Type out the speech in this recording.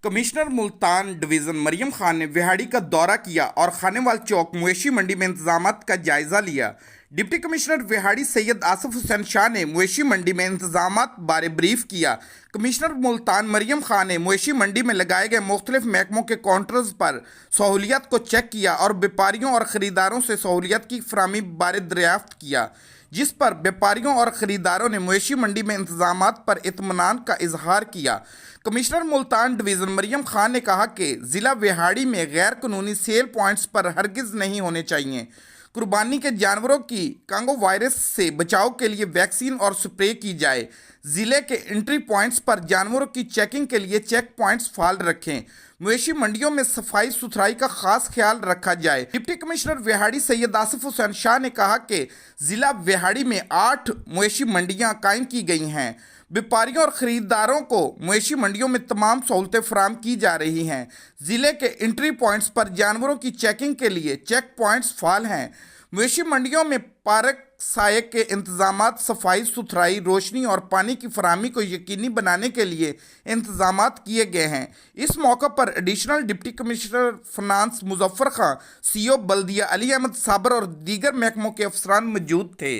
Commissioner Multan division Maryam Khan ने विहाड़ी का दौरा किया और खानेवाल चौक मवेशी मंडी में इंतजामात का जायजा लिया। डिप्टी कमिश्नर विहाड़ी सैयद आसिफ हुसैन शाह ने मवेशी मंडी में इंतजामात बारे ब्रीफ किया। कमिश्नर मुल्तान मरियम खान ने मवेशी मंडी में लगाए गए मुख्तलिफ महकमों के काउंटर्स पर सहूलियत को चेक किया और व्यापारियों और ख़रीदारों से सहूलियत की फराहमी बारे दरियाफ्त किया, जिस पर व्यापारियों और ख़रीदारों ने मवेशी मंडी में इंतजामात पर इत्मीनान का इजहार किया। कमिश्नर मुल्तान डिवीज़न मरियम खान ने कहा कि ज़िला विहाड़ी में गैर कानूनी सेल पॉइंट्स पर हरगिज़ नहीं होने चाहिए। कुर्बानी के जानवरों की कांगो वायरस से बचाव के लिए वैक्सीन और स्प्रे की जाए। ज़िले के एंट्री पॉइंट्स पर जानवरों की चेकिंग के लिए चेक पॉइंट्स फाल रखें। मवेशी मंडियों में सफाई सुथराई का खास ख्याल रखा जाए। डिप्टी कमिश्नर विहाड़ी सैयद आसिफ हुसैन शाह ने कहा कि ज़िला विहाड़ी में 8 मवेशी मंडियां कायम की गई हैं। व्यापारियों और ख़रीदारों को मवेशी मंडियों में तमाम सहूलतें फराहम की जा रही हैं। ज़िले के एंट्री पॉइंट्स पर जानवरों की चेकिंग के लिए चेक पॉइंट्स फाल हैं। मवेशी मंडियों में पार्क साये के इंतजामात, सफाई सुथराई, रोशनी और पानी की फराहमी को यकीनी बनाने के लिए इंतजामात किए गए हैं। इस मौके पर additional deputy commissioner finance Muzaffar Khan, CO बल्दिया अली अहमद साबर और दीगर महकमों के अफसरान मौजूद थे।